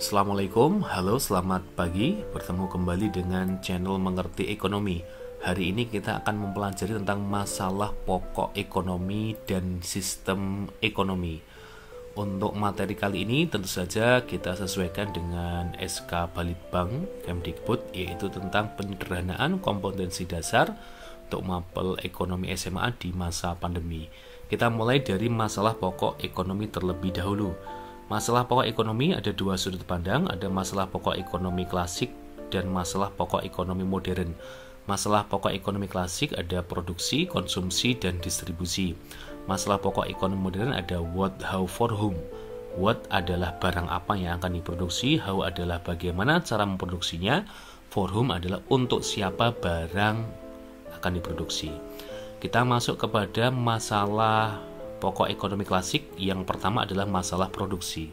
Assalamualaikum, halo selamat pagi. Bertemu kembali dengan channel Mengerti Ekonomi. Hari ini kita akan mempelajari tentang masalah pokok ekonomi dan sistem ekonomi. Untuk materi kali ini tentu saja kita sesuaikan dengan SK Balitbank Kemdikbud, yaitu tentang penyederhanaan kompetensi dasar untuk mapel ekonomi SMA di masa pandemi. Kita mulai dari masalah pokok ekonomi terlebih dahulu. Masalah pokok ekonomi ada dua sudut pandang, ada masalah pokok ekonomi klasik dan masalah pokok ekonomi modern. Masalah pokok ekonomi klasik ada produksi, konsumsi, dan distribusi. Masalah pokok ekonomi modern ada what, how, for whom. What adalah barang apa yang akan diproduksi, how adalah bagaimana cara memproduksinya, for whom adalah untuk siapa barang akan diproduksi. Kita masuk kepada masalah pokok ekonomi klasik. Yang pertama adalah masalah produksi.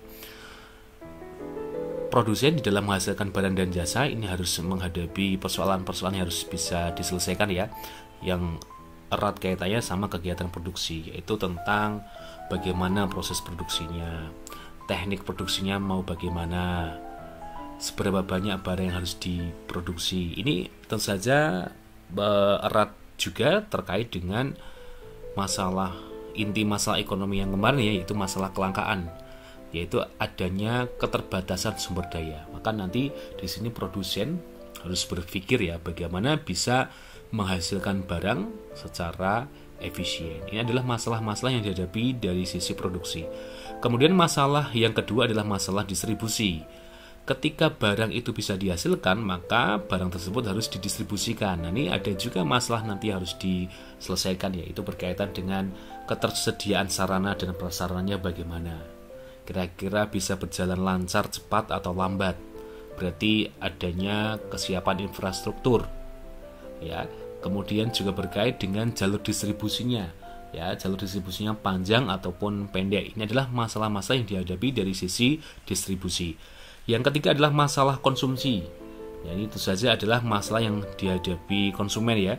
Produsen di dalam menghasilkan barang dan jasa ini harus menghadapi persoalan-persoalan yang harus bisa diselesaikan ya, yang erat kaitannya sama kegiatan produksi, yaitu tentang bagaimana proses produksinya, teknik produksinya mau bagaimana, seberapa banyak barang yang harus diproduksi. Ini tentu saja erat juga terkait dengan inti masalah ekonomi yang kemarin ya, yaitu masalah kelangkaan, yaitu adanya keterbatasan sumber daya. Maka nanti di sini produsen harus berpikir ya bagaimana bisa menghasilkan barang secara efisien. Ini adalah masalah-masalah yang dihadapi dari sisi produksi. Kemudian masalah yang kedua adalah masalah distribusi. Ketika barang itu bisa dihasilkan, maka barang tersebut harus didistribusikan. Nah, ini ada juga masalah nanti harus diselesaikan, yaitu berkaitan dengan ketersediaan sarana dan prasarananya bagaimana. Kira-kira bisa berjalan lancar, cepat, atau lambat. Berarti adanya kesiapan infrastruktur. Ya, kemudian juga berkait dengan jalur distribusinya. Ya, jalur distribusinya panjang ataupun pendek. Ini adalah masalah-masalah yang dihadapi dari sisi distribusi. Yang ketiga adalah masalah konsumsi. Ya, ini tentu saja adalah masalah yang dihadapi konsumen ya.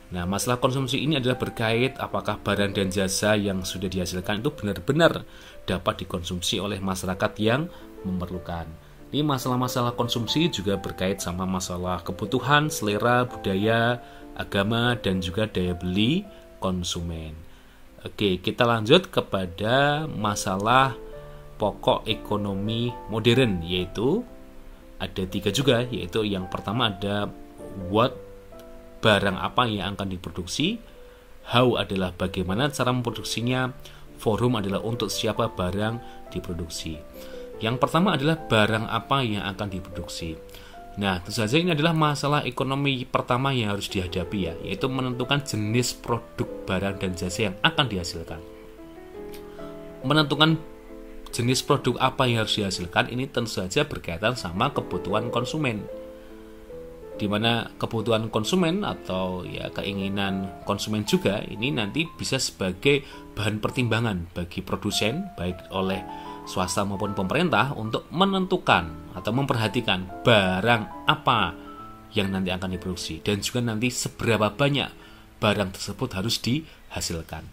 Nah, masalah konsumsi ini adalah berkait apakah barang dan jasa yang sudah dihasilkan itu benar-benar dapat dikonsumsi oleh masyarakat yang memerlukan. Ini masalah-masalah konsumsi juga berkait sama masalah kebutuhan, selera, budaya, agama, dan juga daya beli konsumen. Oke, kita lanjut kepada masalah pokok ekonomi modern, yaitu ada tiga juga, yaitu yang pertama ada what, barang apa yang akan diproduksi, how adalah bagaimana cara memproduksinya, for whom adalah untuk siapa barang diproduksi. Yang pertama adalah barang apa yang akan diproduksi. Nah, tentu saja ini adalah masalah ekonomi pertama yang harus dihadapi ya, yaitu menentukan jenis produk barang dan jasa yang akan dihasilkan. Menentukan jenis produk apa yang harus dihasilkan ini tentu saja berkaitan sama kebutuhan konsumen, di mana kebutuhan konsumen atau ya keinginan konsumen juga ini nanti bisa sebagai bahan pertimbangan bagi produsen baik oleh swasta maupun pemerintah untuk menentukan atau memperhatikan barang apa yang nanti akan diproduksi dan juga nanti seberapa banyak barang tersebut harus dihasilkan.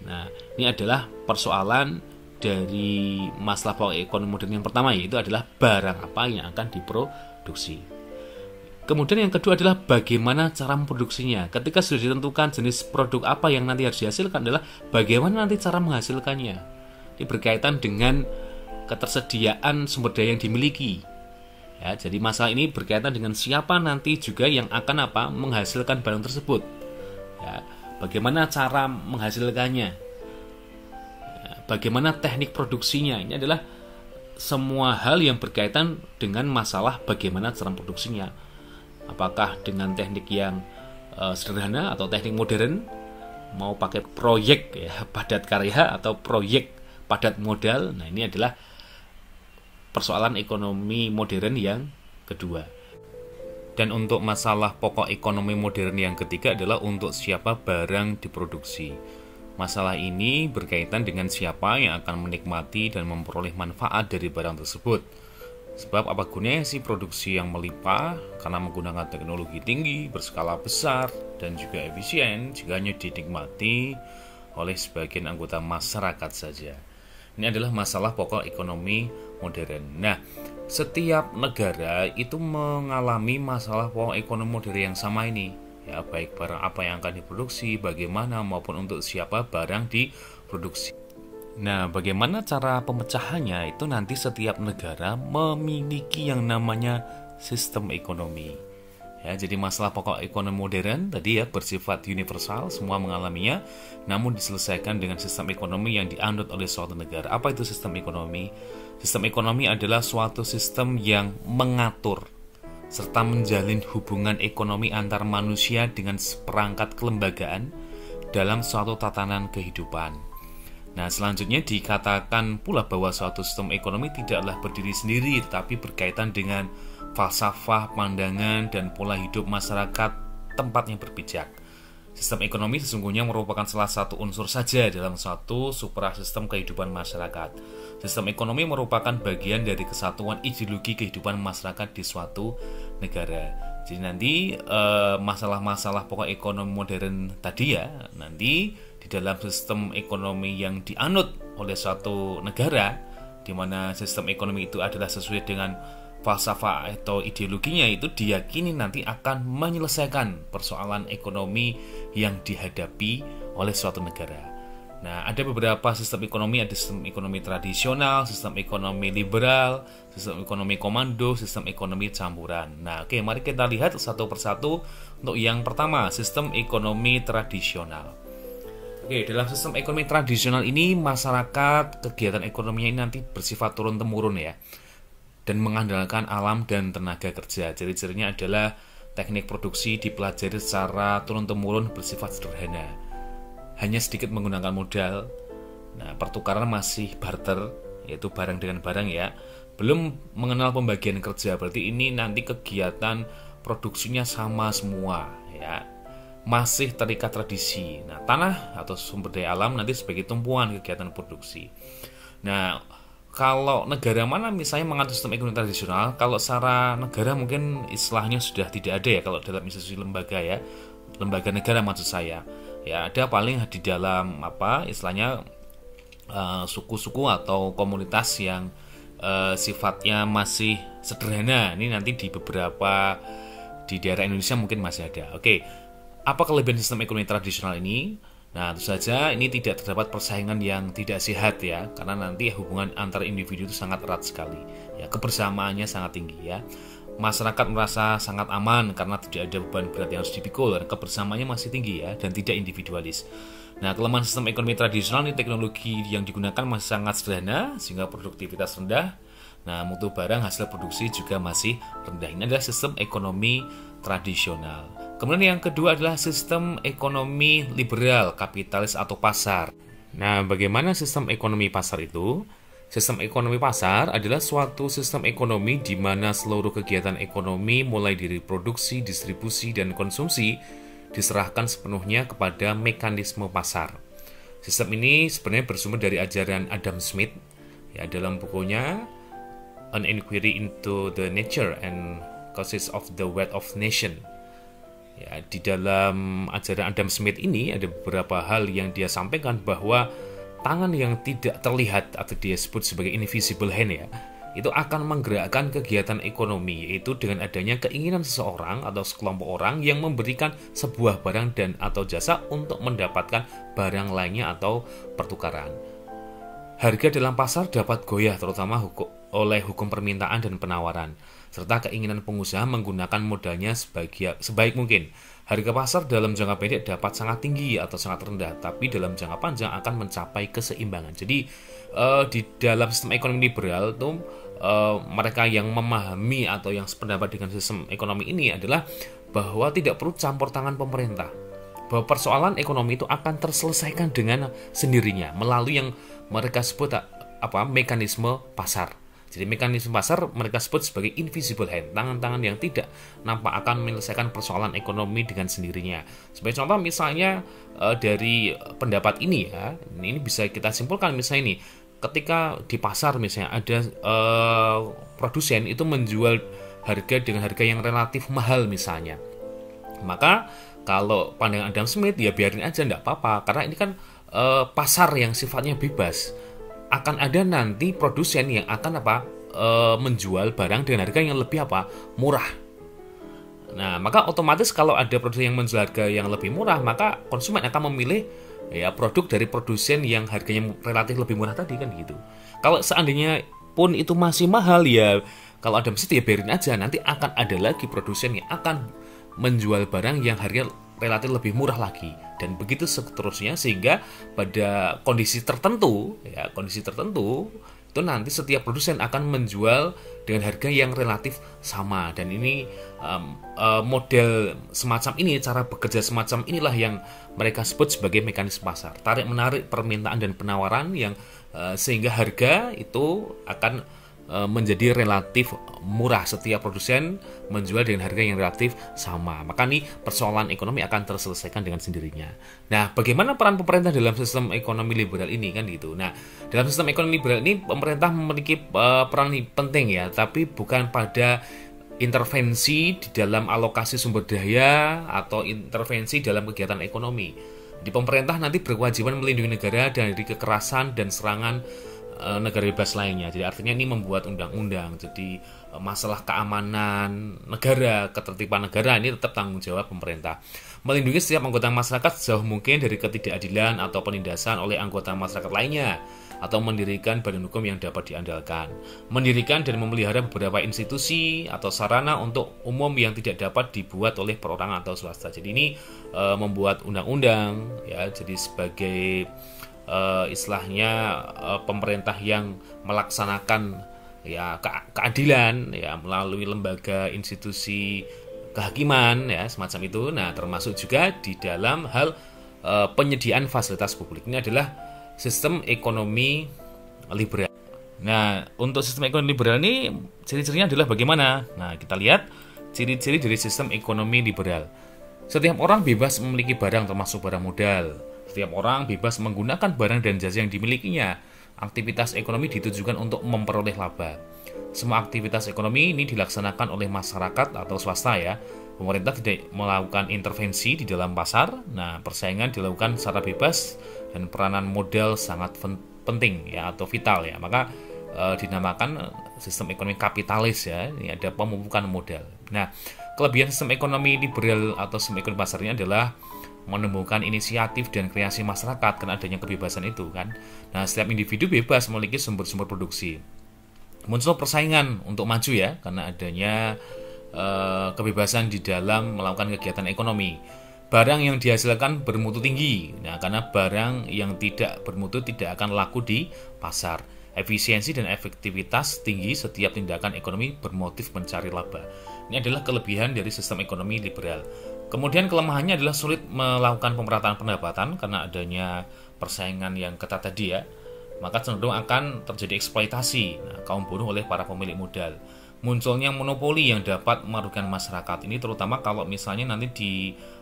Nah, ini adalah persoalan dari masalah pokok ekonomi modern yang pertama, yaitu adalah barang apa yang akan diproduksi. Kemudian yang kedua adalah bagaimana cara memproduksinya. Ketika sudah ditentukan jenis produk apa yang nanti harus dihasilkan, adalah bagaimana nanti cara menghasilkannya. Ini berkaitan dengan ketersediaan sumber daya yang dimiliki. Ya, jadi masalah ini berkaitan dengan siapa nanti juga yang akan menghasilkan barang tersebut. Ya, bagaimana cara menghasilkannya. Bagaimana teknik produksinya. Ini adalah semua hal yang berkaitan dengan masalah bagaimana cara produksinya. Apakah dengan teknik yang sederhana atau teknik modern, mau pakai proyek ya, padat karya atau proyek padat modal. Nah, ini adalah persoalan ekonomi modern yang kedua. Dan untuk masalah pokok ekonomi modern yang ketiga adalah untuk siapa barang diproduksi. Masalah ini berkaitan dengan siapa yang akan menikmati dan memperoleh manfaat dari barang tersebut. Sebab apa gunanya sih produksi yang melimpah karena menggunakan teknologi tinggi, berskala besar, dan juga efisien jika hanya dinikmati oleh sebagian anggota masyarakat saja. Ini adalah masalah pokok ekonomi modern. Nah, setiap negara itu mengalami masalah pokok ekonomi modern yang sama ini. Ya, baik barang apa yang akan diproduksi, bagaimana maupun untuk siapa barang diproduksi. Nah, bagaimana cara pemecahannya itu nanti setiap negara memiliki yang namanya sistem ekonomi. Ya, jadi masalah pokok ekonomi modern tadi ya bersifat universal, semua mengalaminya, namun diselesaikan dengan sistem ekonomi yang dianut oleh suatu negara. Apa itu sistem ekonomi? Sistem ekonomi adalah suatu sistem yang mengatur serta menjalin hubungan ekonomi antar manusia dengan seperangkat kelembagaan dalam suatu tatanan kehidupan. Nah, selanjutnya dikatakan pula bahwa suatu sistem ekonomi tidaklah berdiri sendiri, tetapi berkaitan dengan falsafah, pandangan, dan pola hidup masyarakat tempat yang berpijak. Sistem ekonomi sesungguhnya merupakan salah satu unsur saja dalam suatu suprasistem kehidupan masyarakat. Sistem ekonomi merupakan bagian dari kesatuan ideologi kehidupan masyarakat di suatu negara. Jadi nanti masalah-masalah pokok ekonomi modern tadi ya, nanti di dalam sistem ekonomi yang dianut oleh suatu negara, di mana sistem ekonomi itu adalah sesuai dengan falsafah atau ideologinya, itu diyakini nanti akan menyelesaikan persoalan ekonomi yang dihadapi oleh suatu negara. Nah, ada beberapa sistem ekonomi, ada sistem ekonomi tradisional, sistem ekonomi liberal, sistem ekonomi komando, sistem ekonomi campuran. Nah, oke, mari kita lihat satu persatu. Untuk yang pertama, sistem ekonomi tradisional. Oke, dalam sistem ekonomi tradisional ini masyarakat kegiatan ekonominya ini nanti bersifat turun-temurun ya, dan mengandalkan alam dan tenaga kerja. Ciri-cirinya adalah teknik produksi dipelajari secara turun-temurun bersifat sederhana, hanya sedikit menggunakan modal. Nah, pertukaran masih barter, yaitu barang dengan barang ya. Belum mengenal pembagian kerja, berarti ini nanti kegiatan produksinya sama semua ya. Masih terikat tradisi. Nah, tanah atau sumber daya alam nanti sebagai tumpuan kegiatan produksi. Nah, kalau negara mana misalnya mengatur sistem ekonomi tradisional, kalau secara negara mungkin istilahnya sudah tidak ada ya, kalau dalam institusi lembaga ya, lembaga negara maksud saya. Ya, ada paling di dalam istilahnya suku-suku atau komunitas yang sifatnya masih sederhana. Ini nanti di beberapa di daerah Indonesia mungkin masih ada. Oke, apa kelebihan sistem ekonomi tradisional ini? Nah, tentu saja ini tidak terdapat persaingan yang tidak sehat ya, karena nanti hubungan antar individu itu sangat erat sekali. Ya, kebersamaannya sangat tinggi ya. Masyarakat merasa sangat aman karena tidak ada beban berat yang harus dipikul, dan kebersamaannya masih tinggi ya, dan tidak individualis. Nah, kelemahan sistem ekonomi tradisional ini teknologi yang digunakan masih sangat sederhana sehingga produktivitas rendah. Nah, mutu barang hasil produksi juga masih rendah. Ini adalah sistem ekonomi tradisional. Kemudian yang kedua adalah sistem ekonomi liberal, kapitalis atau pasar. Nah, bagaimana sistem ekonomi pasar itu? Sistem ekonomi pasar adalah suatu sistem ekonomi di mana seluruh kegiatan ekonomi mulai dari produksi, distribusi, dan konsumsi diserahkan sepenuhnya kepada mekanisme pasar. Sistem ini sebenarnya bersumber dari ajaran Adam Smith ya, dalam bukunya An Inquiry into the Nature and Causes of the Wealth of Nation. Ya, di dalam ajaran Adam Smith ini ada beberapa hal yang dia sampaikan, bahwa tangan yang tidak terlihat atau dia sebut sebagai invisible hand ya, itu akan menggerakkan kegiatan ekonomi, yaitu dengan adanya keinginan seseorang atau sekelompok orang yang memberikan sebuah barang dan atau jasa untuk mendapatkan barang lainnya atau pertukaran. Harga dalam pasar dapat goyah terutama oleh hukum permintaan dan penawaran, serta keinginan pengusaha menggunakan modalnya sebaik mungkin. Harga pasar dalam jangka pendek dapat sangat tinggi atau sangat rendah, tapi dalam jangka panjang akan mencapai keseimbangan. Jadi di dalam sistem ekonomi liberal itu mereka yang memahami atau yang sependapat dengan sistem ekonomi ini adalah bahwa tidak perlu campur tangan pemerintah, bahwa persoalan ekonomi itu akan terselesaikan dengan sendirinya melalui yang mereka sebut mekanisme pasar. Jadi mekanisme pasar mereka sebut sebagai invisible hand, tangan-tangan yang tidak nampak akan menyelesaikan persoalan ekonomi dengan sendirinya. Sebagai contoh misalnya dari pendapat ini ya, ini bisa kita simpulkan misalnya ini, ketika di pasar misalnya ada produsen itu menjual harga dengan harga yang relatif mahal misalnya, maka kalau pandangan Adam Smith ya biarin aja, enggak apa-apa, karena ini kan pasar yang sifatnya bebas. akan ada nanti produsen yang akan menjual barang dengan harga yang lebih murah. Nah, maka otomatis kalau ada produsen yang menjual harga yang lebih murah, maka konsumen akan memilih ya produk dari produsen yang harganya relatif lebih murah tadi kan gitu. Kalau seandainya pun itu masih mahal, ya kalau ada mesin ya biarin aja, nanti akan ada lagi produsen yang akan menjual barang yang harganya relatif lebih murah lagi, dan begitu seterusnya, sehingga pada kondisi tertentu itu nanti setiap produsen akan menjual dengan harga yang relatif sama. Dan ini model semacam ini, cara bekerja semacam inilah yang mereka sebut sebagai mekanisme pasar, tarik menarik permintaan dan penawaran, yang sehingga harga itu akan menjadi relatif murah. Setiap produsen menjual dengan harga yang relatif sama. Maka nih persoalan ekonomi akan terselesaikan dengan sendirinya. Nah, bagaimana peran pemerintah dalam sistem ekonomi liberal ini kan gitu. Nah, dalam sistem ekonomi liberal ini pemerintah memiliki peran penting ya, tapi bukan pada intervensi di dalam alokasi sumber daya atau intervensi dalam kegiatan ekonomi. Di pemerintah nanti berkewajiban melindungi negara dari kekerasan dan serangan negara bebas lainnya. Jadi artinya ini membuat undang-undang. Jadi masalah keamanan negara, ketertiban negara ini tetap tanggung jawab pemerintah. Melindungi setiap anggota masyarakat sejauh mungkin dari ketidakadilan atau penindasan oleh anggota masyarakat lainnya, atau mendirikan badan hukum yang dapat diandalkan. Mendirikan dan memelihara beberapa institusi atau sarana untuk umum yang tidak dapat dibuat oleh perorangan atau swasta. Jadi ini membuat undang-undang ya, jadi sebagai istilahnya pemerintah yang melaksanakan ya keadilan ya melalui lembaga institusi kehakiman ya semacam itu. Nah, termasuk juga di dalam hal penyediaan fasilitas publik. Ini adalah sistem ekonomi liberal. Nah, untuk sistem ekonomi liberal ini ciri-cirinya adalah bagaimana? Nah, kita lihat ciri-ciri dari sistem ekonomi liberal. Setiap orang bebas memiliki barang termasuk barang modal. Setiap orang bebas menggunakan barang dan jasa yang dimilikinya. Aktivitas ekonomi ditujukan untuk memperoleh laba. Semua aktivitas ekonomi ini dilaksanakan oleh masyarakat atau swasta ya. Pemerintah tidak melakukan intervensi di dalam pasar. Nah, persaingan dilakukan secara bebas dan peranan modal sangat penting ya atau vital ya. Maka dinamakan sistem ekonomi kapitalis ya. Ini ada pemupukan modal. Nah, kelebihan sistem ekonomi liberal atau sistem ekonomi pasar ini adalah menemukan inisiatif dan kreasi masyarakat karena adanya kebebasan itu kan. Nah, setiap individu bebas memiliki sumber-sumber produksi. Muncul persaingan untuk maju ya karena adanya kebebasan di dalam melakukan kegiatan ekonomi. Barang yang dihasilkan bermutu tinggi. Nah, karena barang yang tidak bermutu tidak akan laku di pasar. Efisiensi dan efektivitas tinggi, setiap tindakan ekonomi bermotif mencari laba. Ini adalah kelebihan dari sistem ekonomi liberal. Kemudian kelemahannya adalah sulit melakukan pemerataan pendapatan karena adanya persaingan yang ketat tadi ya. Maka cenderung akan terjadi eksploitasi kaum buruh oleh para pemilik modal. Munculnya monopoli yang dapat merugikan masyarakat. Ini terutama kalau misalnya nanti di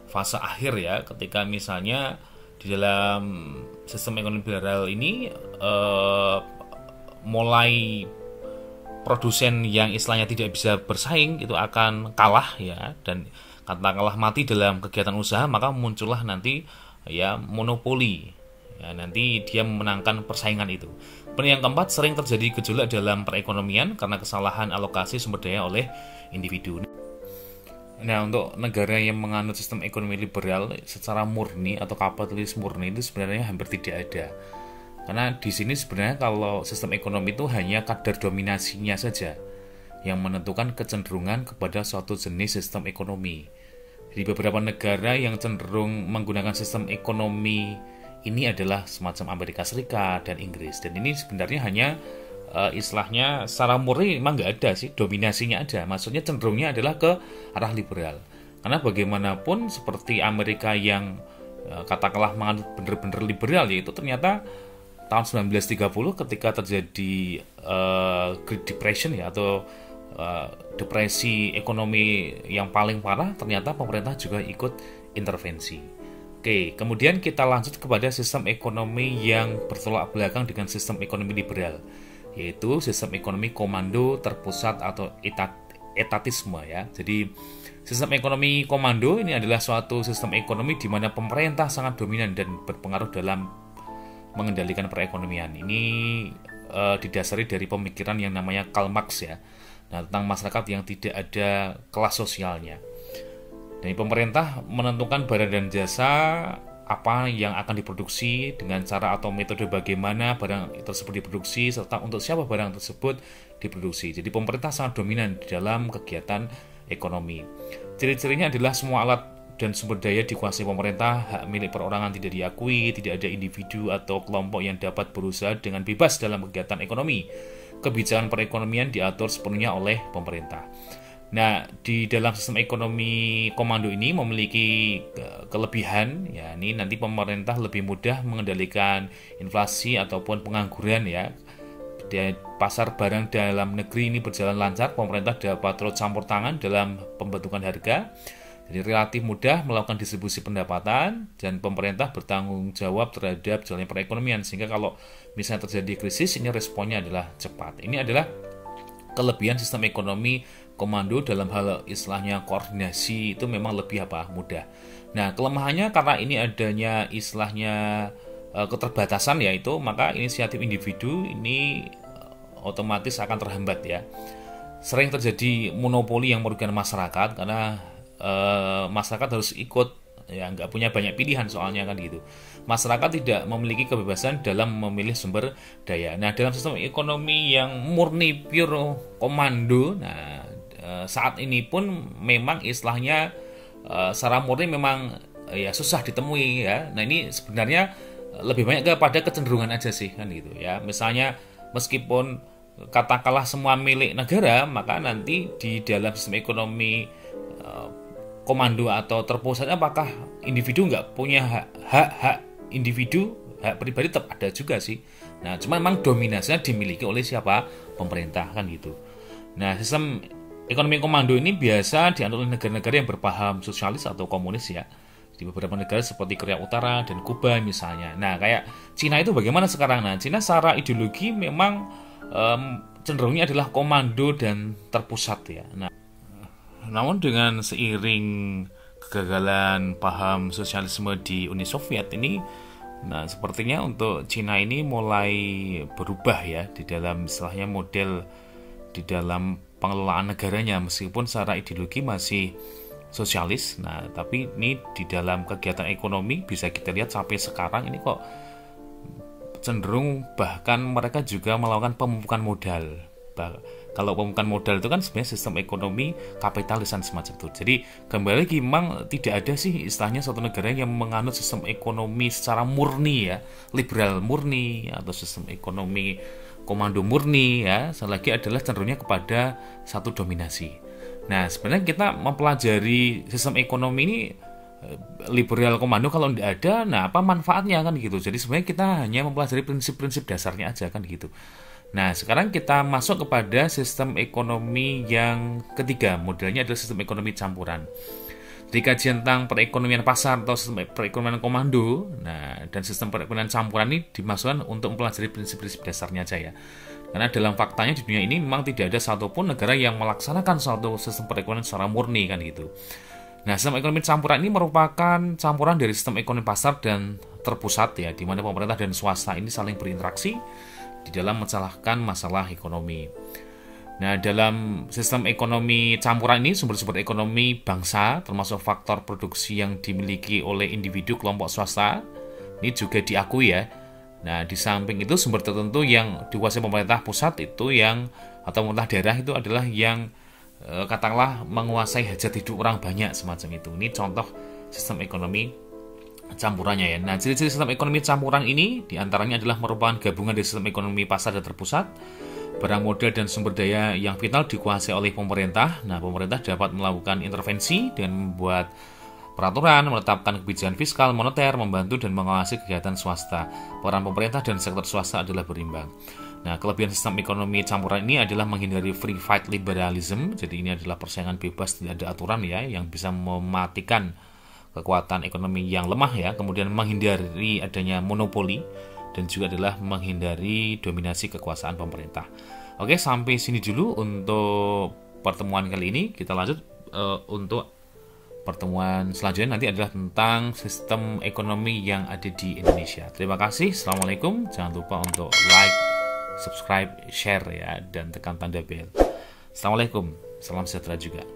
fase akhir ya, ketika misalnya di dalam sistem ekonomi liberal ini mulai produsen yang istilahnya tidak bisa bersaing itu akan kalah ya, dan katakanlah mati dalam kegiatan usaha, maka muncullah nanti ya monopoli. Ya, nanti dia memenangkan persaingan itu. Kemudian yang keempat, sering terjadi gejolak dalam perekonomian karena kesalahan alokasi sumber daya oleh individu. Nah, untuk negara yang menganut sistem ekonomi liberal secara murni atau kapitalis murni itu sebenarnya hampir tidak ada. Karena di sini sebenarnya kalau sistem ekonomi itu hanya kadar dominasinya saja yang menentukan kecenderungan kepada suatu jenis sistem ekonomi. Di beberapa negara yang cenderung menggunakan sistem ekonomi ini adalah semacam Amerika Serikat dan Inggris. Dan ini sebenarnya hanya istilahnya secara murni memang nggak ada sih, dominasinya ada. Maksudnya cenderungnya adalah ke arah liberal. Karena bagaimanapun seperti Amerika yang katakanlah menganut benar-benar liberal, yaitu ternyata tahun 1930 ketika terjadi Great Depression ya atau depresi ekonomi yang paling parah, ternyata pemerintah juga ikut intervensi. Oke, kemudian kita lanjut kepada sistem ekonomi yang bertolak belakang dengan sistem ekonomi liberal, yaitu sistem ekonomi komando terpusat atau etatisme ya. Jadi sistem ekonomi komando ini adalah suatu sistem ekonomi di mana pemerintah sangat dominan dan berpengaruh dalam mengendalikan perekonomian. Ini didasari dari pemikiran yang namanya Karl Marx ya. Nah, tentang masyarakat yang tidak ada kelas sosialnya. Dan pemerintah menentukan barang dan jasa apa yang akan diproduksi, dengan cara atau metode bagaimana barang tersebut diproduksi, serta untuk siapa barang tersebut diproduksi. Jadi pemerintah sangat dominan di dalam kegiatan ekonomi. Ciri-cirinya adalah semua alat dan sumber daya dikuasai pemerintah, hak milik perorangan tidak diakui, tidak ada individu atau kelompok yang dapat berusaha dengan bebas dalam kegiatan ekonomi. Kebijakan perekonomian diatur sepenuhnya oleh pemerintah. Nah, di dalam sistem ekonomi komando ini memiliki kelebihan, ya, ini nanti pemerintah lebih mudah mengendalikan inflasi ataupun pengangguran ya. Di pasar barang dalam negeri ini berjalan lancar, pemerintah dapat turut campur tangan dalam pembentukan harga. Jadi relatif mudah melakukan distribusi pendapatan, dan pemerintah bertanggung jawab terhadap jalannya perekonomian, sehingga kalau misalnya terjadi krisis, ini responnya adalah cepat. Ini adalah kelebihan sistem ekonomi komando dalam hal istilahnya koordinasi itu memang lebih mudah. Nah, kelemahannya karena ini adanya istilahnya keterbatasan yaitu, maka inisiatif individu ini otomatis akan terhambat ya. Sering terjadi monopoli yang merugikan masyarakat karena masyarakat harus ikut ya, nggak punya banyak pilihan soalnya kan gitu. Masyarakat tidak memiliki kebebasan dalam memilih sumber daya. Nah, dalam sistem ekonomi yang murni pure komando, nah saat ini pun memang istilahnya secara murni memang ya susah ditemui ya. Nah, ini sebenarnya lebih banyak kepada kecenderungan aja sih kan gitu ya. Misalnya meskipun katakanlah semua milik negara, maka nanti di dalam sistem ekonomi komando atau terpusat apakah individu nggak punya hak individu, hak pribadi tetap ada juga sih. Nah, cuma memang dominasinya dimiliki oleh siapa? Pemerintah kan gitu. Nah, sistem ekonomi komando ini biasa dianut oleh negara-negara yang berpaham sosialis atau komunis ya. Di beberapa negara seperti Korea Utara dan Kuba misalnya. Nah, kayak Cina itu bagaimana sekarang? Nah, Cina secara ideologi memang cenderungnya adalah komando dan terpusat ya. Nah, namun dengan seiring kegagalan paham sosialisme di Uni Soviet ini, nah sepertinya untuk Cina ini mulai berubah ya di dalam istilahnya model di dalam pengelolaan negaranya, meskipun secara ideologi masih sosialis. Nah, tapi ini di dalam kegiatan ekonomi bisa kita lihat sampai sekarang ini kok cenderung bahkan mereka juga melakukan pemupukan modal. Kalau pemupukan modal itu kan sebenarnya sistem ekonomi kapitalisan semacam itu. Jadi kembali lagi memang tidak ada sih istilahnya suatu negara yang menganut sistem ekonomi secara murni ya, liberal murni atau sistem ekonomi komando murni ya. Selagi adalah cenderungnya kepada satu dominasi. Nah, sebenarnya kita mempelajari sistem ekonomi ini liberal komando kalau tidak ada, nah apa manfaatnya kan gitu. Jadi sebenarnya kita hanya mempelajari prinsip-prinsip dasarnya aja kan gitu. Nah, sekarang kita masuk kepada sistem ekonomi yang ketiga. Modelnya adalah sistem ekonomi campuran. Di kajian tentang perekonomian pasar atau sistem perekonomian komando, nah, dan sistem perekonomian campuran ini dimaksudkan untuk mempelajari prinsip-prinsip dasarnya aja ya. Karena dalam faktanya di dunia ini memang tidak ada satupun negara yang melaksanakan suatu sistem perekonomian secara murni kan gitu. Nah, sistem ekonomi campuran ini merupakan campuran dari sistem ekonomi pasar dan terpusat ya, di mana pemerintah dan swasta ini saling berinteraksi di dalam mencalahkan masalah ekonomi. Nah, dalam sistem ekonomi campuran ini sumber-sumber ekonomi bangsa termasuk faktor produksi yang dimiliki oleh individu kelompok swasta ini juga diakui ya. Nah, di samping itu sumber tertentu yang dikuasai pemerintah pusat itu yang atau pemerintah daerah itu adalah yang katakanlah menguasai hajat hidup orang banyak semacam itu. Ini contoh sistem ekonomi campurannya ya. Nah, ciri-ciri sistem ekonomi campuran ini diantaranya adalah merupakan gabungan dari sistem ekonomi pasar dan terpusat. Barang modal dan sumber daya yang vital dikuasai oleh pemerintah. Nah, pemerintah dapat melakukan intervensi dengan membuat peraturan, menetapkan kebijakan fiskal, moneter, membantu dan mengawasi kegiatan swasta. Peran pemerintah dan sektor swasta adalah berimbang. Nah, kelebihan sistem ekonomi campuran ini adalah menghindari free fight liberalism. Jadi ini adalah persaingan bebas, tidak ada aturan ya, yang bisa mematikan kekuatan ekonomi yang lemah ya, kemudian menghindari adanya monopoli dan juga adalah menghindari dominasi kekuasaan pemerintah. Oke, sampai sini dulu untuk pertemuan kali ini. Kita lanjut untuk pertemuan selanjutnya nanti adalah tentang sistem ekonomi yang ada di Indonesia. Terima kasih. Assalamualaikum. Jangan lupa untuk like, subscribe, share ya, dan tekan tanda bel. Assalamualaikum. Salam sejahtera juga.